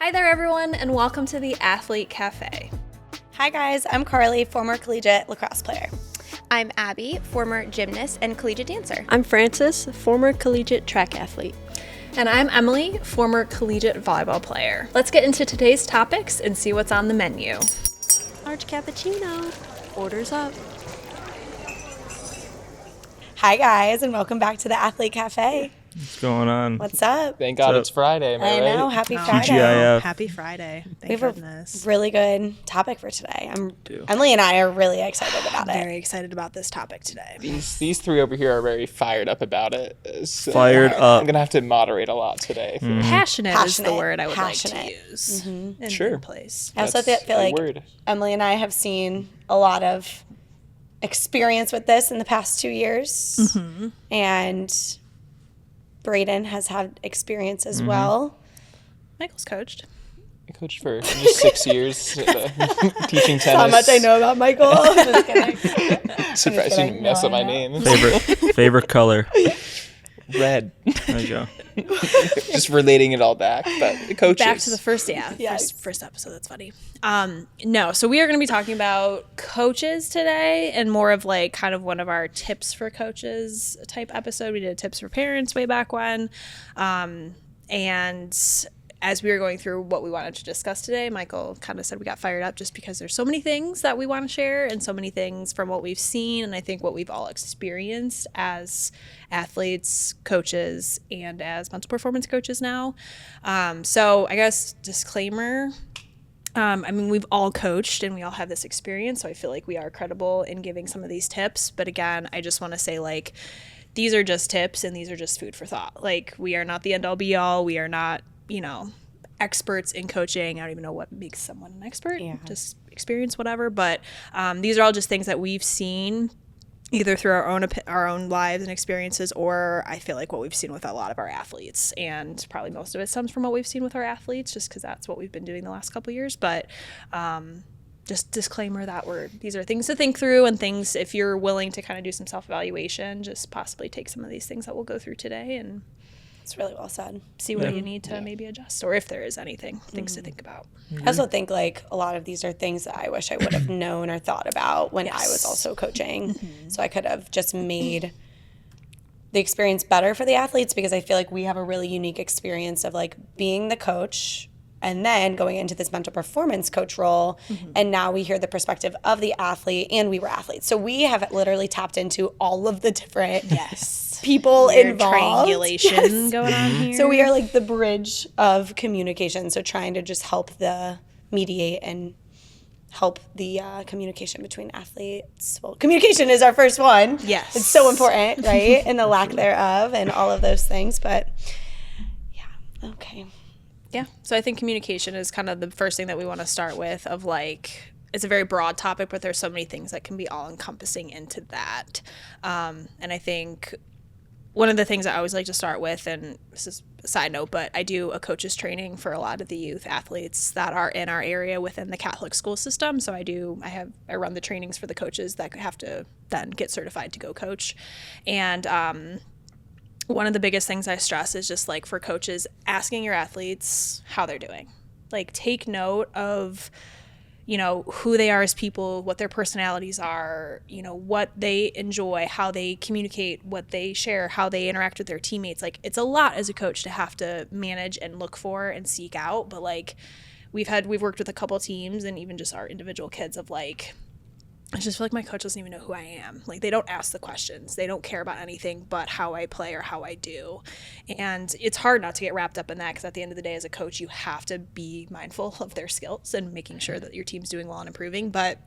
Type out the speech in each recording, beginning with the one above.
Hi there, everyone, and welcome to the Athlete Cafe. Hi guys, I'm Carly, former collegiate lacrosse player. I'm Abby, former gymnast and collegiate dancer. I'm Frances, former collegiate track athlete. And I'm Emily, former collegiate volleyball player. Let's get into today's topics and see what's on the menu. Large cappuccino. Orders up. Hi guys, and welcome back to the Athlete Cafe. What's going on? What's up? Thank God it's Friday, am I right? know, happy Oh, Friday. TGIF. Happy Friday. We Thank have goodness. a really good topic for today. Emily and I are really excited about it. Very excited about this topic today. These three over here are very fired up about it. So Fired up. I'm going to have to moderate a lot today. Passionate is the Passionate. word I would like Passionate. to use. In Sure. good place. I also That's feel a like word. Emily and I have seen a lot of experience with this in the past 2 years. And Braden has had experience as well. Michael's coached. I coached for just 6 years teaching tennis. How much I know about Michael. Just kidding. Surprised you didn't mess up my name. Favorite color. Red. There you go. Just relating it all back. But the coaches. Back to the first episode. That's funny. No, so we are going to be talking about coaches today and more of like kind of one of our tips for coaches type episode. We did tips for parents way back when. And as we were going through what we wanted to discuss today, Michael kind of said we got fired up just because there's so many things that we want to share and so many things from what we've seen and I think what we've all experienced as athletes, coaches, and as mental performance coaches now. So I guess disclaimer, we've all coached and we all have this experience, so I feel like we are credible in giving some of these tips. But again, I just want to say like, these are just tips and these are just food for thought. Like we are not the end all be all. We are not, experts in coaching. I don't even know what makes someone an expert, just experience, whatever. But these are all just things that we've seen either through our own lives and experiences, or I feel like what we've seen with a lot of our athletes. And probably most of it stems from what we've seen with our athletes, just because that's what we've been doing the last couple of years. But just disclaimer that word. These are things to think through and things, if you're willing to kind of do some self-evaluation, just possibly take some of these things that we'll go through today and It's really well said. see what you need to maybe adjust, or if there is anything, things to think about. I also think like a lot of these are things that I wish I would have known or thought about when I was also coaching. So I could have just made the experience better for the athletes, because I feel like we have a really unique experience of like being the coach and then going into this mental performance coach role. And now we hear the perspective of the athlete, and we were athletes. So we have literally tapped into all of the different people Weird involved. triangulation going on here. So we are like the bridge of communication. So trying to just help mediate and help the communication between athletes. Well, communication is our first one. Yes. It's so important, right? And the lack thereof and all of those things. But yeah, okay. Yeah. So I think communication is kind of the first thing that we want to start with, of like, it's a very broad topic, but there's so many things that can be all encompassing into that. And I think one of the things I always like to start with, and this is a side note, but I do a coaches training for a lot of the youth athletes that are in our area within the Catholic school system. So I run the trainings for the coaches that have to then get certified to go coach. And one of the biggest things I stress is just like for coaches, asking your athletes how they're doing. Like take note of who they are as people, what their personalities are, what they enjoy, how they communicate, what they share, how they interact with their teammates. Like it's a lot as a coach to have to manage and look for and seek out. But like we've worked with a couple teams and even just our individual kids of like, I just feel like my coach doesn't even know who I am. Like they don't ask the questions. They don't care about anything but how I play or how I do. And it's hard not to get wrapped up in that, because at the end of the day as a coach, you have to be mindful of their skills and making sure that your team's doing well and improving. But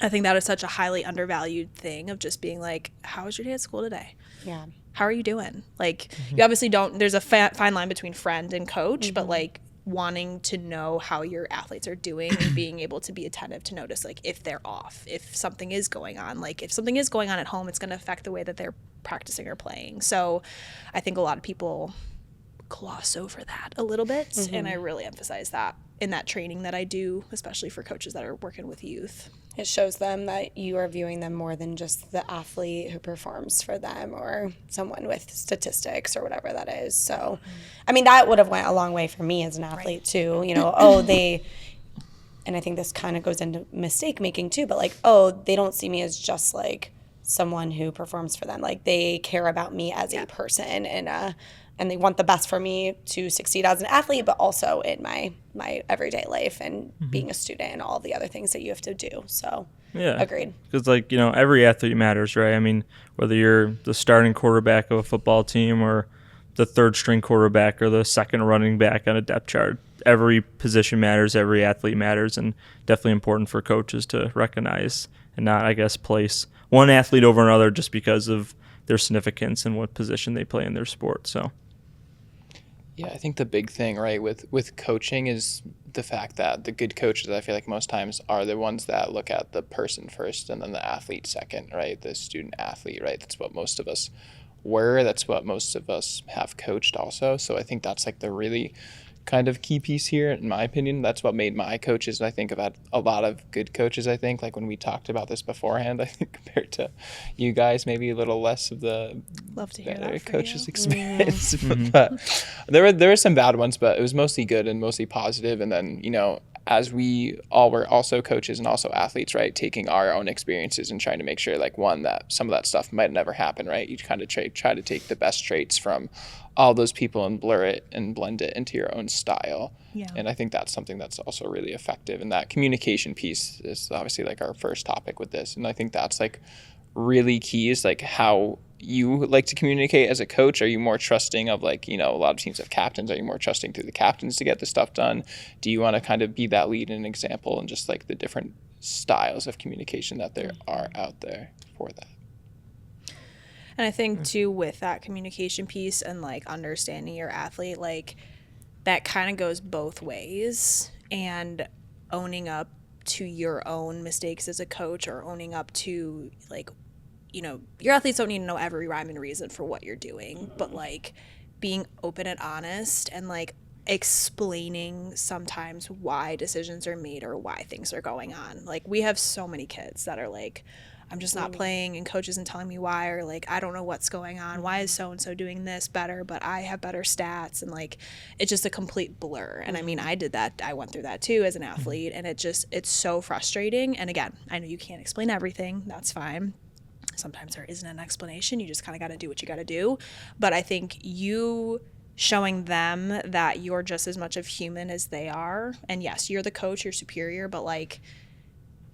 I think that is such a highly undervalued thing of just being like, how was your day at school today? Yeah. How are you doing? Like you obviously don't, there's a fine line between friend and coach, but like wanting to know how your athletes are doing and being able to be attentive to notice like if they're off, if something is going on. Like if something is going on at home, it's going to affect the way that they're practicing or playing. So I think a lot of people gloss over that a little bit. And I really emphasize that in that training that I do, especially for coaches that are working with youth. It shows them that you are viewing them more than just the athlete who performs for them or someone with statistics or whatever that is. So, I mean, that would have went a long way for me as an athlete too. You know, and I think this kind of goes into mistake making too, but like, they don't see me as just like someone who performs for them. Like they care about me as a person and they want the best for me to succeed as an athlete, but also in my everyday life and being a student and all the other things that you have to do. So, agreed. Because, like, you know, every athlete matters, right? I mean, whether you're the starting quarterback of a football team or the third string quarterback or the second running back on a depth chart, every position matters, every athlete matters, and definitely important for coaches to recognize and not, I guess, place one athlete over another just because of their significance and what position they play in their sport. So. Yeah, I think the big thing, right, with coaching is the fact that the good coaches, I feel like most times, are the ones that look at the person first and then the athlete second, right? The student athlete, right? That's what most of us were. That's what most of us have coached also. So I think that's like the really kind of key piece here, in my opinion. That's what made my coaches. I think about a lot of good coaches, I think, like when we talked about this beforehand, I think compared to you guys, maybe a little less of the Love to hear better that for coaches you. experience. But there were some bad ones, but it was mostly good and mostly positive. And then, you know, as we all were also coaches and also athletes, right, taking our own experiences and trying to make sure, like, one, that some of that stuff might never happen, right? You kind of try to take the best traits from all those people and blur it and blend it into your own style. Yeah. And I think that's something that's also really effective. And that communication piece is obviously like our first topic with this. And I think that's like really key, is like how you like to communicate as a coach. Are you more trusting of, like, you know, a lot of teams have captains. Are you more trusting through the captains to get the stuff done? Do you want to kind of be that lead and example, and just like the different styles of communication that there are out there for that? And I think too, with that communication piece and like understanding your athlete, like that kind of goes both ways, and owning up to your own mistakes as a coach, or owning up to, like, you know, your athletes don't need to know every rhyme and reason for what you're doing, but like being open and honest and like explaining sometimes why decisions are made or why things are going on. Like we have so many kids that are like, I'm just not playing and coach isn't telling me why, or like, I don't know what's going on. Why is so-and-so doing this better, but I have better stats? And like, it's just a complete blur. And I mean, I did that. I went through that too as an athlete, and it's so frustrating. And again, I know you can't explain everything. That's fine. Sometimes there isn't an explanation. You just kind of got to do what you got to do. But I think you showing them that you're just as much of human as they are. And yes, you're the coach, you're superior, but like,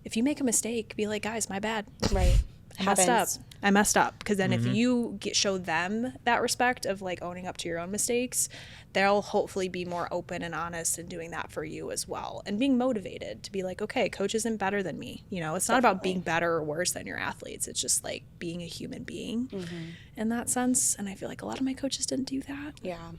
if you make a mistake, be like, guys, my bad. Right. I messed up. Because then if you show them that respect of like owning up to your own mistakes, they'll hopefully be more open and honest in doing that for you as well. And being motivated to be like, okay, coach isn't better than me. You know, it's not about being better or worse than your athletes. It's just like being a human being in that sense. And I feel like a lot of my coaches didn't do that. Yeah.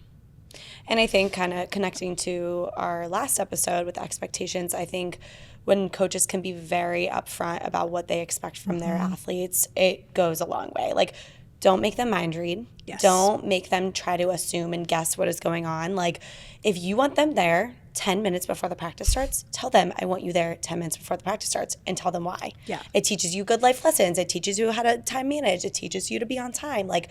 And I think kind of connecting to our last episode with expectations, I think when coaches can be very upfront about what they expect from their athletes, it goes a long way. Like, don't make them mind read. Yes. Don't make them try to assume and guess what is going on. Like, if you want them there 10 minutes before the practice starts, tell them, I want you there 10 minutes before the practice starts, and tell them why. Yeah. It teaches you good life lessons. It teaches you how to time manage. It teaches you to be on time. Like,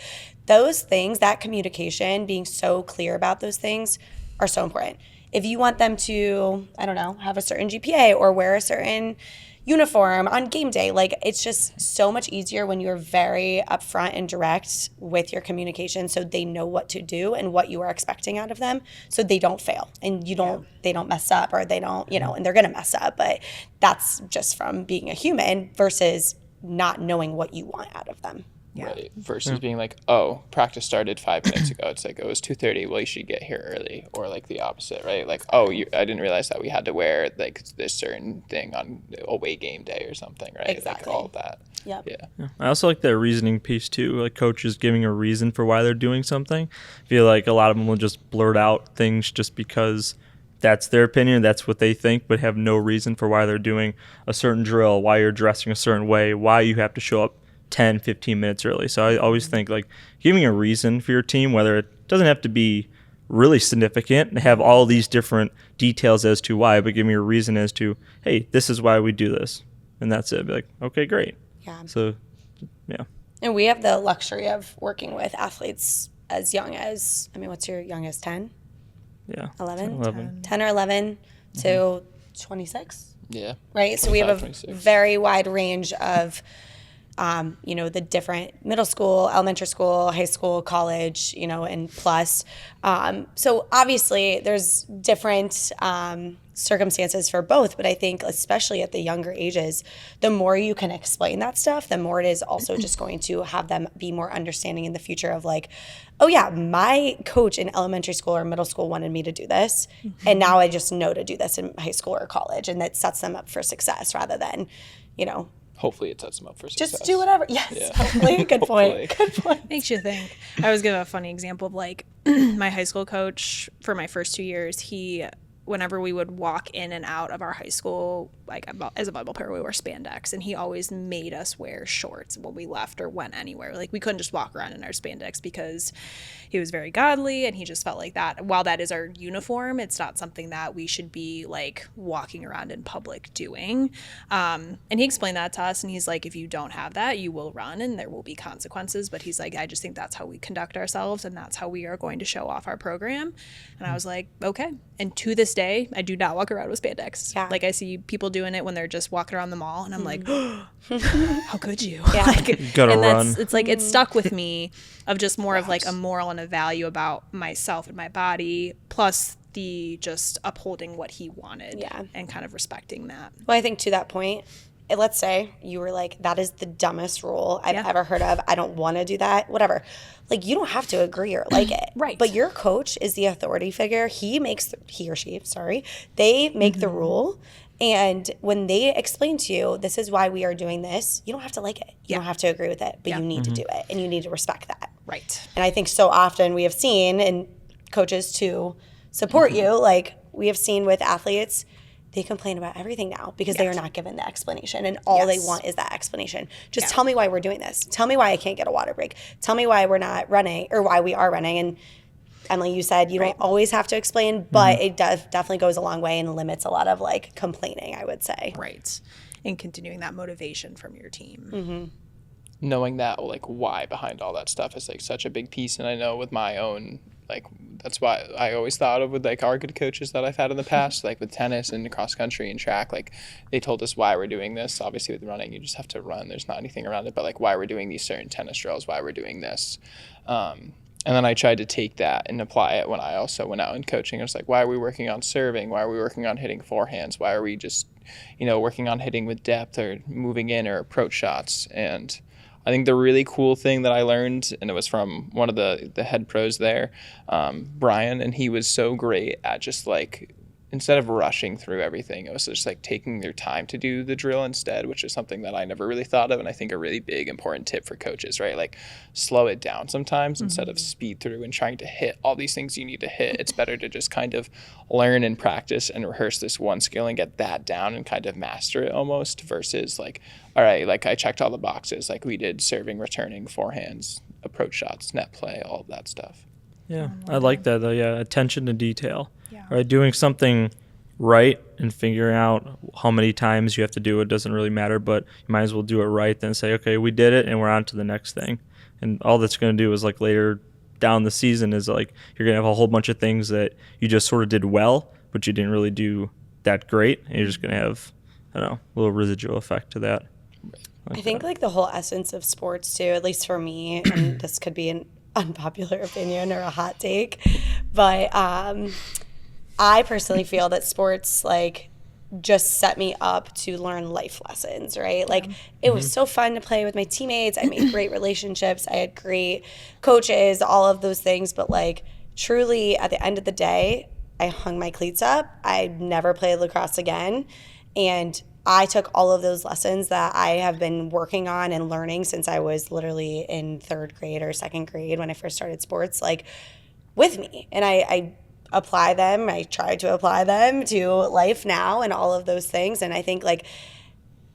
those things, that communication, being so clear about those things are so important. If you want them to, I don't know, have a certain GPA or wear a certain uniform on game day, like, it's just so much easier when you're very upfront and direct with your communication, so they know what to do and what you are expecting out of them, so they don't fail and they don't mess up, or they don't, you know, and they're gonna mess up, but that's just from being a human versus not knowing what you want out of them. Yeah. Right. Versus being like, oh, practice started 5 minutes ago. It's like, it was 2:30. Well, you should get here early. Or like the opposite, right? Like, oh, I didn't realize that we had to wear like this certain thing on away game day or something, right? Exactly. Like all of that. Yep. Yeah. I also like the reasoning piece too, like coaches giving a reason for why they're doing something. I feel like a lot of them will just blurt out things just because that's their opinion, that's what they think, but have no reason for why they're doing a certain drill, why you're dressing a certain way, why you have to show up 10, 15 minutes early. So I always think like giving a reason for your team, whether it doesn't have to be really significant and have all these different details as to why, but give me a reason as to, hey, this is why we do this. And that's it. Be like, okay, great. Yeah. So, yeah. And we have the luxury of working with athletes as young as, I mean, what's your youngest, 10? Yeah. 11? 10 or 11 to 26? Yeah. Right? So we have a 26. very wide range of, the different middle school, elementary school, high school, college, and plus. So obviously there's different circumstances for both, but I think especially at the younger ages, the more you can explain that stuff, the more it is also just going to have them be more understanding in the future of like, oh yeah, my coach in elementary school or middle school wanted me to do this, and now I just know to do this in high school or college, and that sets them up for success rather than, Hopefully it sets them up for success. just do whatever. Yes, Yeah. hopefully. Good Hopefully. point. Good point. Makes you think. I was give a funny example of like my high school coach for my first 2 years. Whenever we would walk in and out of our high school, like as a volleyball player, we wore spandex, and he always made us wear shorts when we left or went anywhere. Like we couldn't just walk around in our spandex because he was very godly, and he just felt like that. While that is our uniform, it's not something that we should be like walking around in public doing. And he explained that to us, and he's like, if you don't have that, you will run, and there will be consequences. But he's like, I just think that's how we conduct ourselves, and that's how we are going to show off our program. And I was like, okay. And to this day, I do not walk around with spandex. Yeah. Like I see people doing it when they're just walking around the mall, and I'm like, how could you? Yeah. Like, Gotta and run. it's like it stuck with me of just more of like a moral and a value about myself and my body, plus the just upholding what he wanted. Yeah. And kind of respecting that. Well, I think to that point, let's say you were like, that is the dumbest rule I've Yeah. ever heard of. I don't want to do that, whatever. Like, you don't have to agree or like it. Right. But your coach is the authority figure. He or she, they make the rule. And when they explain to you, this is why we are doing this, you don't have to like it. You don't have to agree with it, but you need to do it, and you need to respect that. Right. And I think so often we have seen, and coaches to support you, like we have seen with athletes, they complain about everything now because they are not given the explanation, and all they Yes. want is that explanation. Just tell me why we're doing this. Tell me why I can't get a water break. Tell me why we're not running or why we are running. And Emily, you said you don't always have to explain, but it definitely goes a long way and limits a lot of like complaining, I would say. Right. And continuing that motivation from your team. Knowing that like why behind all that stuff is like such a big piece. And I know with my own, like that's why I always thought of with like our good coaches that I've had in the past, like with tennis and cross country and track, like they told us why we're doing this. Obviously with running, you just have to run. There's not anything around it, but like why we're doing these certain tennis drills, why we're doing this. And then I tried to take that and apply it when I also went out in coaching. I was like, why are we working on serving? Why are we working on hitting forehands? Why are we just, working on hitting with depth or moving in or approach shots? And I think the really cool thing that I learned, and it was from one of the head pros there, Brian, and he was so great at just like, instead of rushing through everything, it was just like taking their time to do the drill instead, which is something that I never really thought of. And I think a really big, important tip for coaches, right? Like slow it down sometimes instead of speed through and trying to hit all these things you need to hit. It's better to just kind of learn and practice and rehearse this one skill and get that down and kind of master it almost versus like, all right, like I checked all the boxes, like we did serving, returning, forehands, approach shots, net play, all of that stuff. Yeah, I like that though. Yeah, attention to detail. Yeah. Right, doing something right and figuring out how many times you have to do it doesn't really matter, but you might as well do it right than say, okay, we did it and we're on to the next thing. And all that's going to do is like later down the season is like you're going to have a whole bunch of things that you just sort of did well, but you didn't really do that great, and you're just going to have, I don't know, a little residual effect to that. I think like the whole essence of sports too, at least for me, and this could be an unpopular opinion or a hot take, but I personally feel that sports like just set me up to learn life lessons, right? Like it was so fun to play with my teammates. I made great relationships. I had great coaches, all of those things. But like truly at the end of the day, I hung my cleats up. I never played lacrosse again. And I took all of those lessons that I have been working on and learning since I was literally in third grade or second grade when I first started sports, like with me. And I apply them. I try to apply them to life now and all of those things. And I think like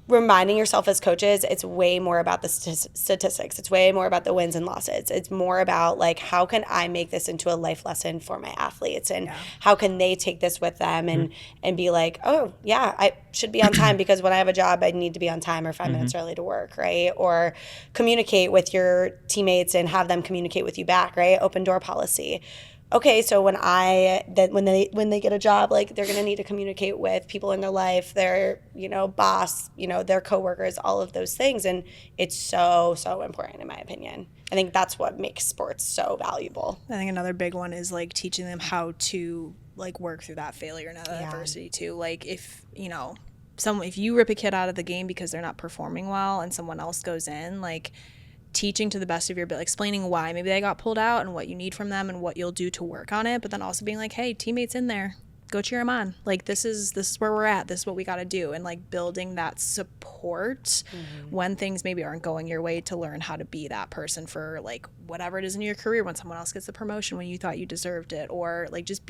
reminding yourself as coaches, it's way more about the statistics. It's way more about the wins and losses. It's more about like, how can I make this into a life lesson for my athletes, and how can they take this with them and be like, oh yeah, I should be on time because when I have a job, I need to be on time or 5 minutes early to work, right? Or communicate with your teammates and have them communicate with you back, right? Open door policy. Okay, so when they get a job, like, they're gonna need to communicate with people in their life, their boss, their coworkers, all of those things, and it's so important in my opinion. I think that's what makes sports so valuable. I think another big one is like teaching them how to like work through that failure and that adversity too. Like if you rip a kid out of the game because they're not performing well and someone else goes in, like, teaching to the best of your ability, explaining why maybe they got pulled out and what you need from them and what you'll do to work on it, but then also being like, hey, teammates in there, go cheer them on. Like, this is where we're at. This is what we got to do. And like building that support when things maybe aren't going your way, to learn how to be that person for like whatever it is in your career, when someone else gets the promotion when you thought you deserved it, or like just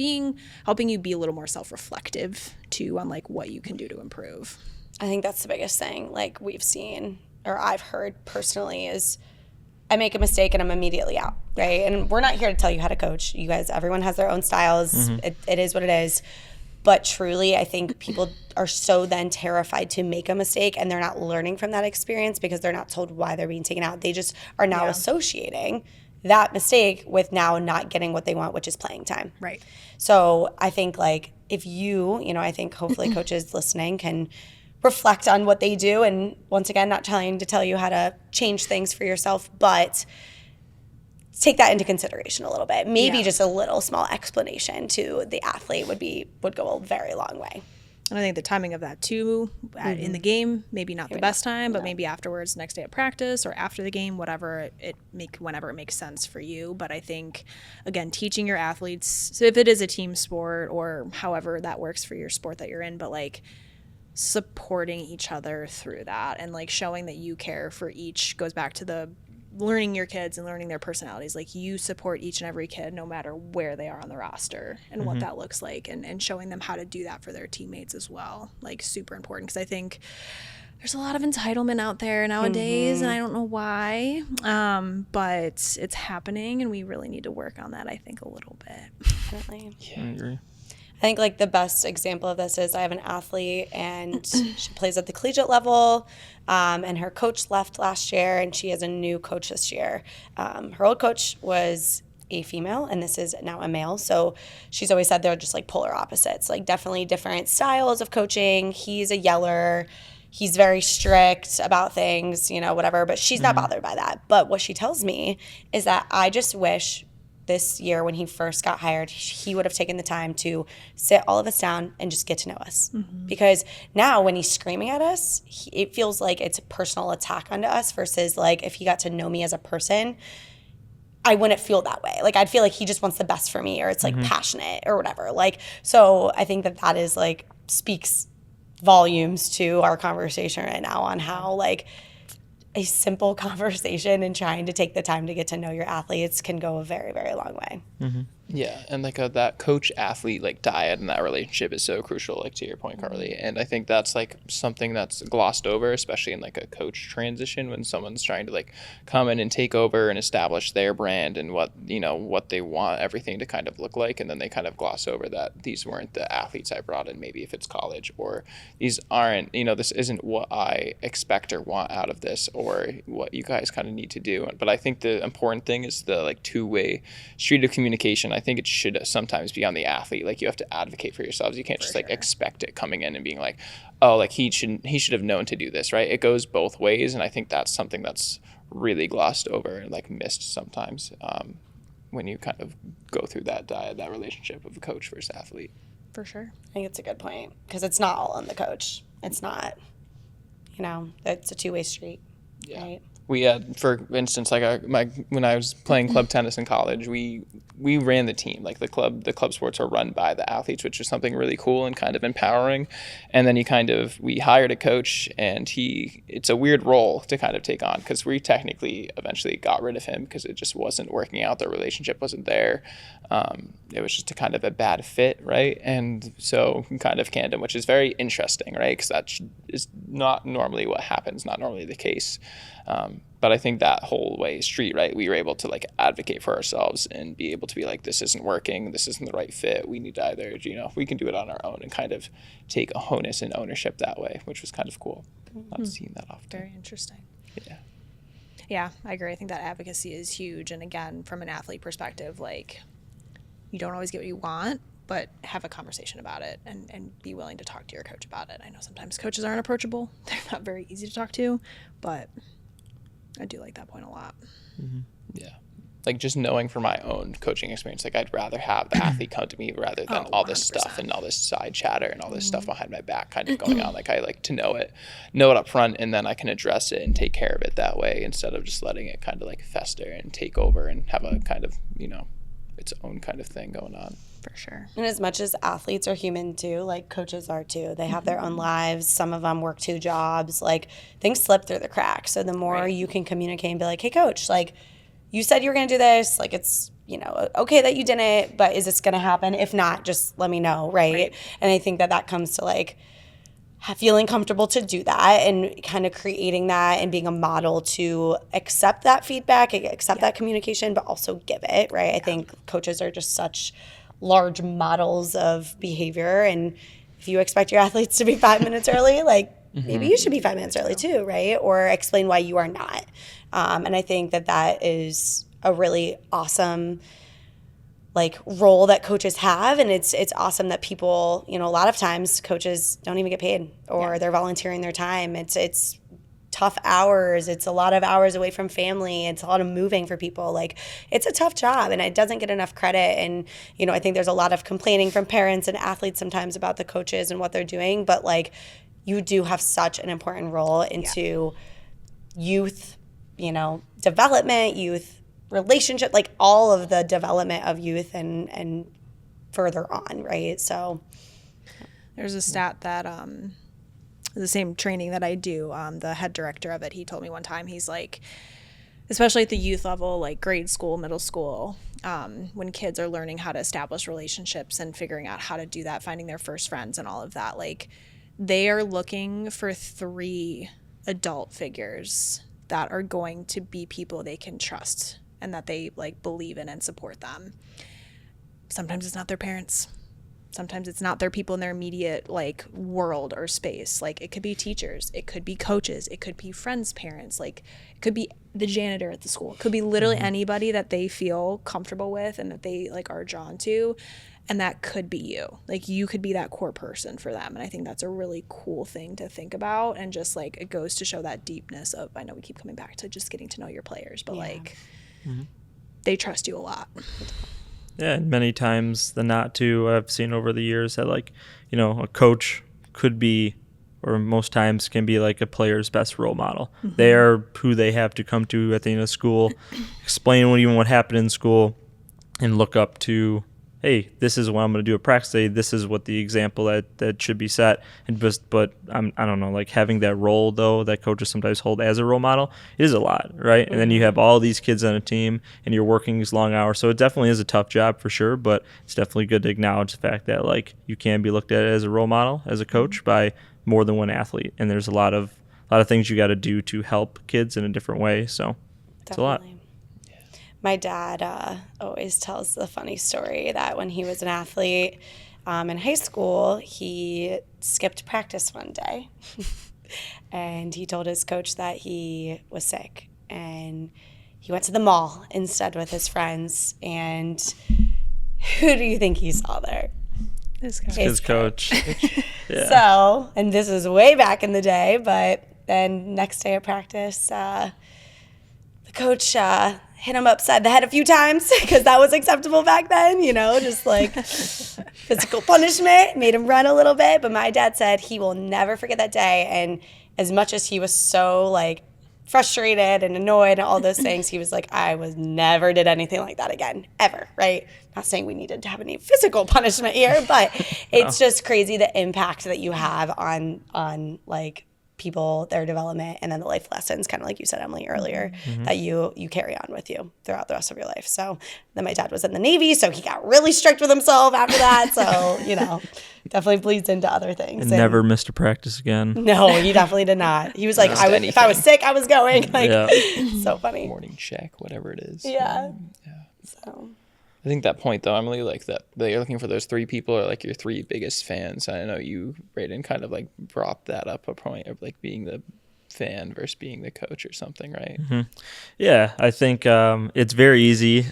helping you be a little more self-reflective too on like what you can do to improve. I think that's the biggest thing, like, we've seen, or I've heard personally, is I make a mistake and I'm immediately out, right? And we're not here to tell you how to coach. You guys, everyone has their own styles. It is what it is. But truly, I think people are so then terrified to make a mistake, and they're not learning from that experience because they're not told why they're being taken out. They just are now associating that mistake with now not getting what they want, which is playing time. Right. So I think, like, if I think hopefully coaches listening can reflect on what they do, and once again, not trying to tell you how to change things for yourself, but take that into consideration a little bit. Maybe just a little small explanation to the athlete would go a very long way. And I think the timing of that too, in the game, maybe not the best time, but maybe afterwards, next day at practice or after the game, whenever it makes sense for you. But I think, again, teaching your athletes, so if it is a team sport or however that works for your sport that you're in, but like supporting each other through that and like showing that you care for each, goes back to the learning your kids and learning their personalities. Like, you support each and every kid no matter where they are on the roster and what that looks like, and showing them how to do that for their teammates as well. Like, super important, because I think there's a lot of entitlement out there nowadays, and I don't know why, but it's happening, and we really need to work on that, I think, a little bit. Definitely. I agree. I think like the best example of this is I have an athlete, and she plays at the collegiate level, and her coach left last year, and she has a new coach this year. Her old coach was a female, and this is now a male. So she's always said they're just like polar opposites, like definitely different styles of coaching. He's a yeller. He's very strict about things, whatever, but she's not bothered by that. But what she tells me is that I just wish this year when he first got hired, he would have taken the time to sit all of us down and just get to know us. Because now when he's screaming at us, it feels like it's a personal attack onto us, versus like if he got to know me as a person, I wouldn't feel that way. Like, I'd feel like he just wants the best for me, or it's like passionate or whatever. Like, so I think that is like speaks volumes to our conversation right now on how like a simple conversation and trying to take the time to get to know your athletes can go a very, very long way. Yeah, and like that coach athlete like dyad and that relationship is so crucial, like to your point, Carly. And I think that's like something that's glossed over, especially in like a coach transition, when someone's trying to like come in and take over and establish their brand and what they want everything to kind of look like, and then they kind of gloss over that these weren't the athletes I brought in, maybe if it's college, or these aren't, this isn't what I expect or want out of this, or what you guys kind of need to do. But I think the important thing is the like two-way street of communication. I think it should sometimes be on the athlete. Like, you have to advocate for yourselves. You can't just like expect it coming in and being like, oh, like he should have known to do this, right? It goes both ways, and I think that's something that's really glossed over and like missed sometimes when you kind of go through that relationship of a coach versus athlete. For sure. I think it's a good point, because it's not all on the coach. It's not, it's a two-way street, right? We had, for instance, like when I was playing club tennis in college, we ran the team. Like the club sports are run by the athletes, which is something really cool and kind of empowering. And then we hired a coach, and it's a weird role to kind of take on, because we technically eventually got rid of him because it just wasn't working out. The relationship wasn't there. It was just a kind of a bad fit, right? And so we kind of canned him, which is very interesting, right? Because that is not normally what happens, not normally the case. But I think that whole way street, right, we were able to like advocate for ourselves and be able to be like, this isn't working, this isn't the right fit, we need to either, we can do it on our own, and kind of take a onus and ownership that way, which was kind of cool. Not seeing that often. Very interesting. Yeah. Yeah, I agree. I think that advocacy is huge. And again, from an athlete perspective, like, you don't always get what you want, but have a conversation about it and be willing to talk to your coach about it. I know sometimes coaches aren't approachable. They're not very easy to talk to, but I do like that point a lot. Mm-hmm. Yeah. Like just knowing from my own coaching experience, like I'd rather have the athlete come to me rather than all this 100%. stuff and all this side chatter and all this stuff behind my back kind of going on. Like I like to know it up front, and then I can address it and take care of it that way, instead of just letting it kind of like fester and take over and have a kind of, its own kind of thing going on. For sure. And as much as athletes are human too, like coaches are too. They have their own lives. Some of them work 2 jobs. Like things slip through the cracks. So the more you can communicate and be like, hey, coach, like you said you were going to do this. Like it's, okay that you didn't, but is this going to happen? If not, just let me know, right? And I think that comes to like feeling comfortable to do that and kind of creating that and being a model to accept that feedback, accept that communication, but also give it, right? I think coaches are just such large models of behavior, and if you expect your athletes to be 5 minutes early, like maybe you should be 5 minutes early too, right? Or explain why you are not. And I think that is a really awesome like role that coaches have, and it's awesome that people, a lot of times coaches don't even get paid, or they're volunteering their time. It's tough hours. It's a lot of hours away from family. It's a lot of moving for people. Like it's a tough job, and it doesn't get enough credit. And, I think there's a lot of complaining from parents and athletes sometimes about the coaches and what they're doing, but like you do have such an important role into youth, development, youth relationship, like all of the development of youth and further on, right? So there's a stat that the same training that I do, the head director of it, he told me one time, he's like, especially at the youth level, like grade school, middle school, when kids are learning how to establish relationships and figuring out how to do that, finding their first friends and all of that, like they are looking for 3 adult figures that are going to be people they can trust and that they like believe in and support them. Sometimes it's not their parents. Sometimes it's not their people in their immediate like world or space. Like it could be teachers, it could be coaches, it could be friends' parents, like it could be the janitor at the school. It could be literally anybody that they feel comfortable with and that they like are drawn to. And that could be you. Like you could be that core person for them. And I think that's a really cool thing to think about. And just like it goes to show that deepness of, I know we keep coming back to just getting to know your players, but like they trust you a lot. Yeah, and many times the not to I've seen over the years that like, a coach could be, or most times can be like a player's best role model. They are who they have to come to at the end of school, explain what happened in school, and look up to, hey, this is what I'm going to do at practice day. This is what the example that should be set. And but I don't know, like having that role though that coaches sometimes hold as a role model is a lot, right? And then you have all these kids on a team, and you're working these long hours. So it definitely is a tough job for sure. But it's definitely good to acknowledge the fact that like you can be looked at as a role model as a coach by more than one athlete. And there's a lot of things you got to do to help kids in a different way. So it's a lot. My dad always tells the funny story that when he was an athlete in high school, he skipped practice one day. And he told his coach that he was sick. And he went to the mall instead with his friends. And who do you think he saw there? His coach. Yeah. So, and this is way back in the day, but then next day at practice, the coach hit him upside the head a few times because that was acceptable back then, just like physical punishment, made him run a little bit. But my dad said he will never forget that day. And as much as he was so like frustrated and annoyed and all those things, he was like, I never did anything like that again, ever, right? Not saying we needed to have any physical punishment here, but it's just crazy the impact that you have on like people, their development, and then the life lessons, kind of like you said, Emily, earlier, that you carry on with you throughout the rest of your life. So then my dad was in the Navy, so he got really strict with himself after that. So, definitely bleeds into other things. And never missed a practice again. No, he definitely did not. He was like, if I was sick, I was going. Like, so funny. Morning check, whatever it is. Yeah. So. I think that point, though, Emily, like that you're looking for those 3 people are like your 3 biggest fans. I know you, Brayden, kind of like brought that up a point of like being the fan versus being the coach or something, right? Mm-hmm. Yeah, I think it's very easy.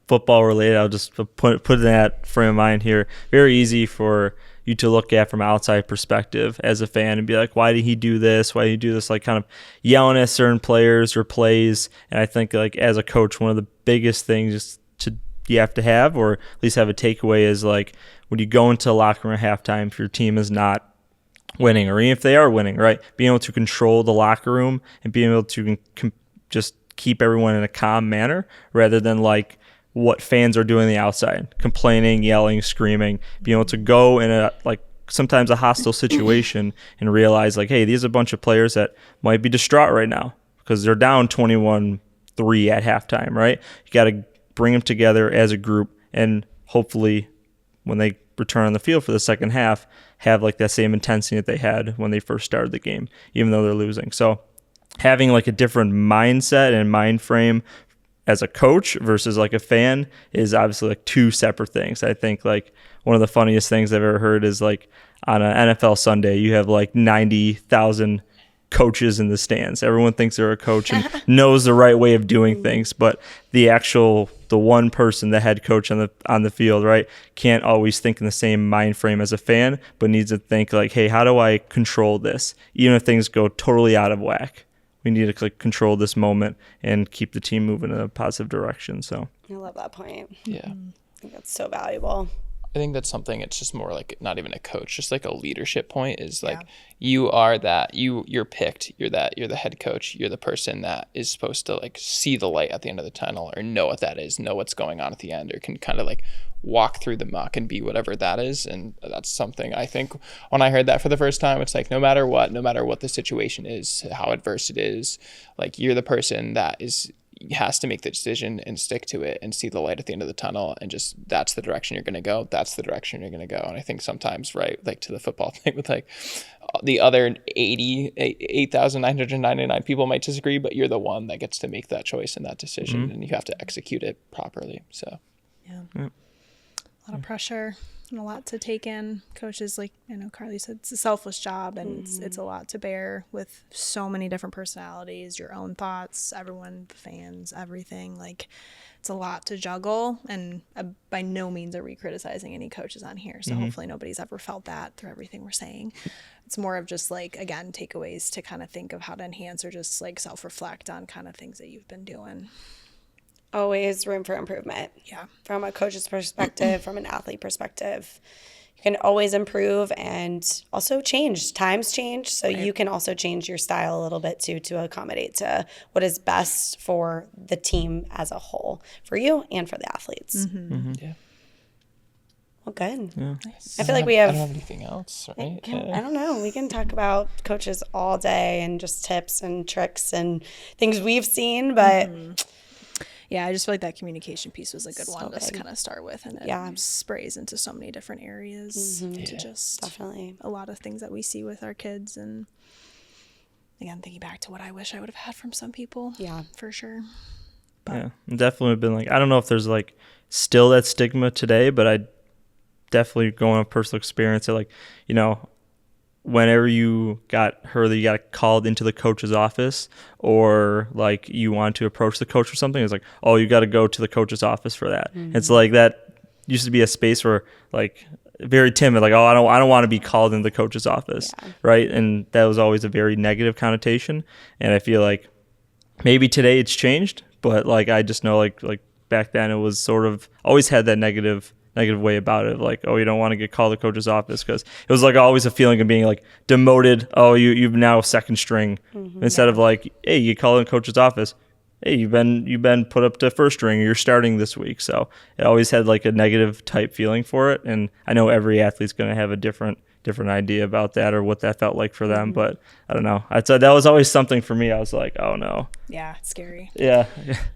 Football related, I'll just put it in that frame of mind here. Very easy for you to look at from an outside perspective as a fan and be like, why did he do this? Why did he do this? Like kind of yelling at certain players or plays. And I think like as a coach, one of the biggest things you have to have, or at least have a takeaway, is like when you go into the locker room at halftime, if your team is not winning, or even if they are winning, right, being able to control the locker room and being able to just keep everyone in a calm manner rather than like what fans are doing on the outside, complaining, yelling, screaming, being able to go in a like sometimes a hostile situation and realize like, hey, these are a bunch of players that might be distraught right now because they're down 21-3 at halftime, right? You got to bring them together as a group, and hopefully when they return on the field for the second half, have like that same intensity that they had when they first started the game, even though they're losing. So having like a different mindset and mind frame as a coach versus like a fan is obviously like 2 separate things. I think like one of the funniest things I've ever heard is like on an NFL Sunday, you have like 90,000 coaches in the stands. Everyone thinks they're a coach and knows the right way of doing things, but the one person, the head coach on the field, right, can't always think in the same mind frame as a fan, but needs to think like, hey, how do I control this? Even if things go totally out of whack, we need to like control this moment and keep the team moving in a positive direction. So I love that point. Yeah. I think that's so valuable. I think that's something, it's just more like not even a coach, just like a leadership point is like you are that, you're picked, you're the head coach, you're the person that is supposed to like see the light at the end of the tunnel or know what that is, know what's going on at the end, or can kind of like walk through the muck and be whatever that is. And that's something I think when I heard that for the first time, it's like no matter what the situation is, how adverse it is, like you're the person that has to make the decision and stick to it and see the light at the end of the tunnel, and just that's the direction you're going to go. That's the direction you're going to go. And I think sometimes, right, like to the football thing with like the other 8,999 people might disagree, but you're the one that gets to make that choice and that decision, and you have to execute it properly. So a lot of pressure and a lot to take in. Coaches, like I know Carly said, it's a selfless job, and it's a lot to bear with so many different personalities, your own thoughts, everyone, the fans, everything. Like it's a lot to juggle, and by no means are we criticizing any coaches on here. So hopefully nobody's ever felt that through everything we're saying. It's more of just like, again, takeaways to kind of think of how to enhance or just like self-reflect on kind of things that you've been doing. Always room for improvement. Yeah. From a coach's perspective, from an athlete perspective, you can always improve and also change. Times change, so you can also change your style a little bit too to accommodate to what is best for the team as a whole, for you and for the athletes. Yeah. Well, good. Yeah. I feel like we have. I don't have anything else, right? I don't know. We can talk about coaches all day and just tips and tricks and things we've seen, but. Yeah, I just feel like that communication piece was a good one to big. kind of start with, and it sprays into so many different areas to just definitely a lot of things that we see with our kids. And again, thinking back to what I wish I would have had from some people, for sure. But yeah, definitely been like, I don't know if there's like still that stigma today, but I definitely going on personal experience that like, you know, whenever you got called into the coach's office or like you want to approach the coach or something, it's like, oh, you got to go to the coach's office for that. It's like that used to be a space where like very timid, like, oh, I don't want to be called into the coach's office, right? And that was always a very negative connotation. And I feel like maybe today it's changed, but like I just know like back then it was sort of always had that negative negative way about it, like, oh, you don't want to get called to coach's office, because it was like always a feeling of being like demoted. Oh, you've now second string, instead of like, hey, you call in coach's office. Hey, you've been put up to first string, or you're starting this week. So it always had like a negative type feeling for it. And I know every athlete's going to have a different idea about that, or what that felt like for them. But I don't know. I'd say that was always something for me. I was like, oh no. Yeah, it's scary. Yeah.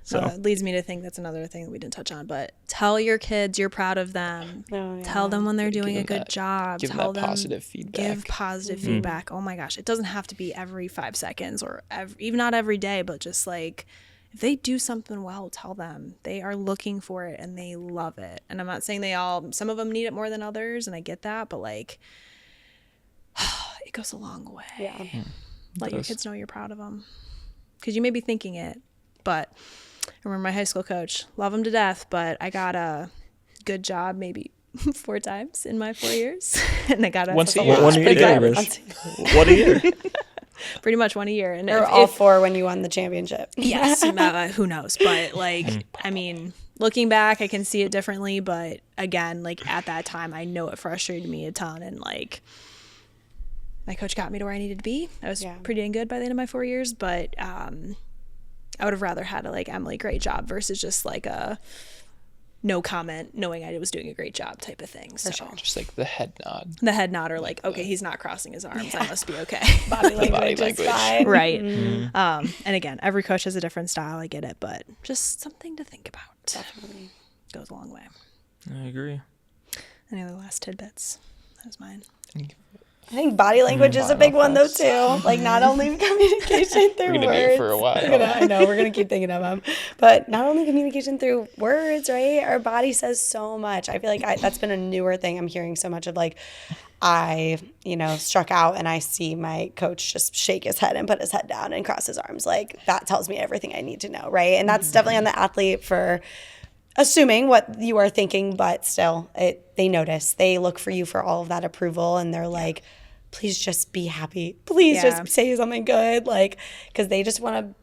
So It leads me to think that's another thing that we didn't touch on, but tell your kids you're proud of them. Oh, yeah. Tell them when they're doing a them good that- job. give them Tell that them positive feedback. Give positive feedback. Oh my gosh, it doesn't have to be every 5 seconds, or even not every day, but just like if they do something well, tell them. They are looking for it and they love it. And I'm not saying some of them need it more than others, and I get that, but like it goes a long way. Yeah. Let your kids know you're proud of them, because you may be thinking it, but I remember my high school coach, love him to death, but I got a good job maybe 4 times in my 4 years, and I got a Once a that's year. lot. One a Pretty year, good. Rich. What a year. Pretty much 1 a year, and Or all 4 when you won the championship. yes, who knows? But like, I mean, looking back, I can see it differently. But again, like at that time, I know it frustrated me a ton, and like my coach got me to where I needed to be. I was pretty dang good by the end of my 4 years, but I would have rather had a like, Emily, great job, versus just like a no comment, knowing I was doing a great job type of thing. So Just like the head nod. the head nod, or like, okay, he's not crossing his arms, I must be okay. Body language, body is language. fine. Right. And again, every coach has a different style. I get it, but just something to think about. Definitely. Goes a long way. I agree. Any other last tidbits? That was mine. I think body language is a big one though too. Like not only communication through We're gonna words. do it for a while. I know we're gonna keep thinking of them, but not only communication through words, right? Our body says so much. I feel like that's been a newer thing I'm hearing so much of. Like I, struck out and I see my coach just shake his head and put his head down and cross his arms. Like that tells me everything I need to know, right? And that's definitely on the athlete for assuming what you are thinking, but still, they notice. They look for you for all of that approval, and they're like, please just be happy. Please just say something good, like, because they just want to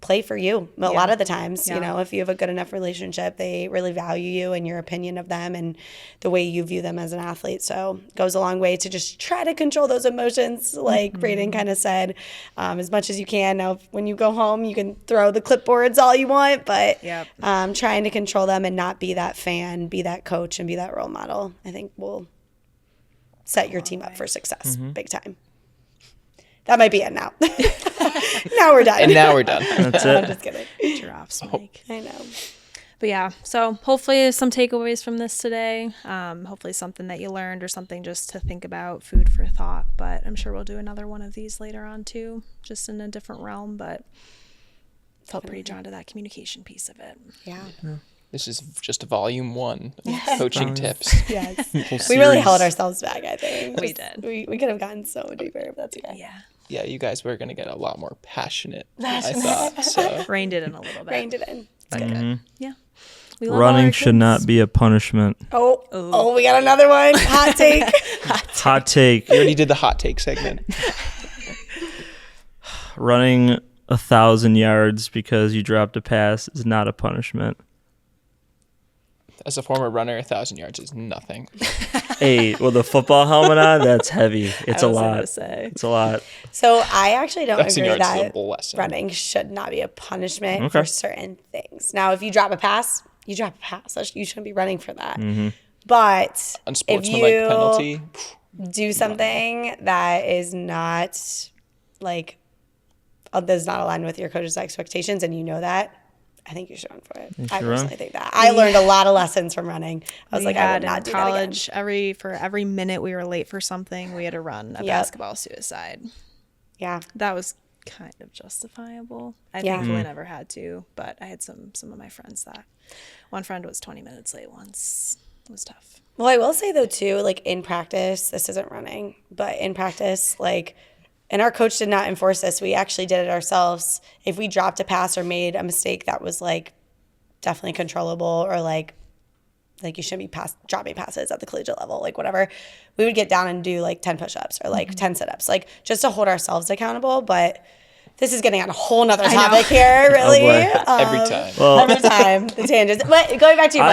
play for you. A lot of the times, if you have a good enough relationship, they really value you and your opinion of them and the way you view them as an athlete. So it goes a long way to just try to control those emotions, like Braden kind of said, as much as you can. Now, when you go home, you can throw the clipboards all you want, but trying to control them and not be that fan, be that coach, and be that role model, I think will set your team up for success big time. That might be it now. Now we're done. And now we're done. That's I'm it. just kidding. Drops, Mike. I know. But yeah, so hopefully some takeaways from this today. Hopefully something that you learned, or something just to think about, food for thought. But I'm sure we'll do another one of these later on too, just in a different realm. But felt pretty drawn to that communication piece of it. Yeah. This is just volume 1 of coaching tips. Yes. Whole We really series. held ourselves back, I think. We did. We could have gotten so deeper, but that's okay. Yeah, Yeah, you guys were going to get a lot more passionate, I thought. So reined it in a little bit. Reined it in. Yeah. We love all Running our should kids. not be a punishment. Oh, we got another one. Hot take. Hot take. we already did the hot take segment. Running 1,000 yards because you dropped a pass is not a punishment. As a former runner, 1,000 yards is nothing. Hey, with a football helmet on, that's heavy. It's a I was gonna lot. say. It's a lot. So I actually don't 1,000 agree yards is a that blessing. running should not be a punishment Okay. for certain things. Now, if you drop a pass, you drop a pass. You shouldn't be running for that. But if Unsportsmanlike you penalty. do something that is not like does not align with your coach's expectations, and you know that, I think you should run for it. I should run. personally think that. I learned a lot of lessons from running. I was like, I would in not do that again. college, every minute we were late for something, we had to run a basketball suicide. Yeah. That was kind of justifiable. I Yeah. thankfully never had to, but I had some of my friends that. One friend was 20 minutes late once. It was tough. Well, I will say though too, like in practice, this isn't running, but in practice, like, and our coach did not enforce this. We actually did it ourselves. If we dropped a pass or made a mistake that was like definitely controllable, or like you shouldn't be dropping passes at the collegiate level, like whatever, we would get down and do like 10 push-ups or like 10 sit-ups, like just to hold ourselves accountable. But This is getting on a whole nother topic here, really. Oh, boy. Every time. Every time, the tangents. But going back to you,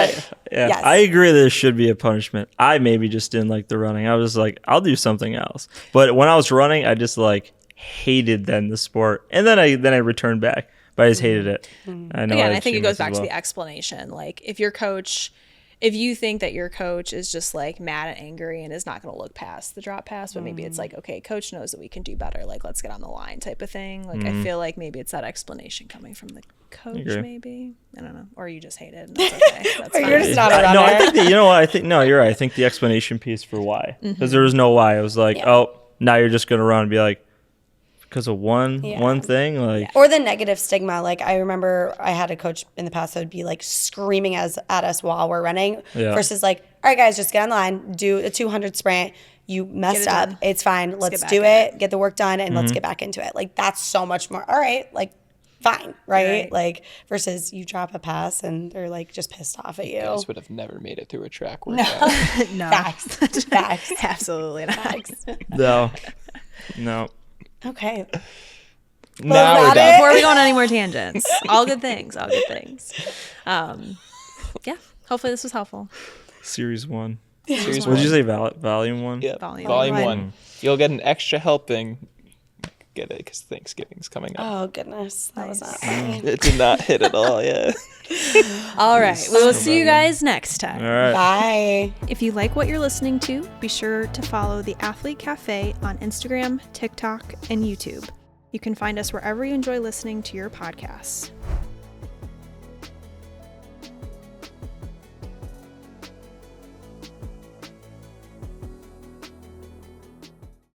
yes. I agree there should be a punishment. I maybe just didn't like the running. I was like, I'll do something else. But when I was running, I just like hated then the sport. And then I returned back, but I just hated it. I know. Again, I think it goes back to the explanation. Like if you think that your coach is just like mad and angry and is not going to look past the drop pass, but maybe it's like, okay, coach knows that we can do better. Like, let's get on the line type of thing. Like, I feel like maybe it's that explanation coming from the coach, maybe. I don't know. Or you just hate it. And that's okay. That's Or fine. you're just not a runner. No, I think that, you know what? I think, no, you're right. I think the explanation piece for why. Because there was no why. It was like, oh, now you're just going to run and be like, because of one thing, like or the negative stigma. Like I remember I had a coach in the past that would be like screaming at us while we're running versus like, all right guys, just get on the line, do a 200 sprint. You messed up. It's fine. Let's do it. Get the work done and let's get back into it. Like that's so much more. All right. Like fine. Right. Like versus you drop a pass and they're like just pissed off at you. You guys would have never made it through a track workout. No. Facts. Absolutely not. Facts. no. Okay. Now we're done. Before we go on any more tangents, all good things. Yeah. Hopefully this was helpful. Series 1. Series What did you one. say? Volume 1? Yep. Volume Volume one. 1. You'll get an extra helping. Get it because Thanksgiving's coming up. Oh goodness. That was not funny. It did not hit at all. Yeah. All right. We will see you guys next time. All right. Bye. If you like what you're listening to, be sure to follow the Athlete Cafe on Instagram, TikTok, and YouTube. You can find us wherever you enjoy listening to your podcasts.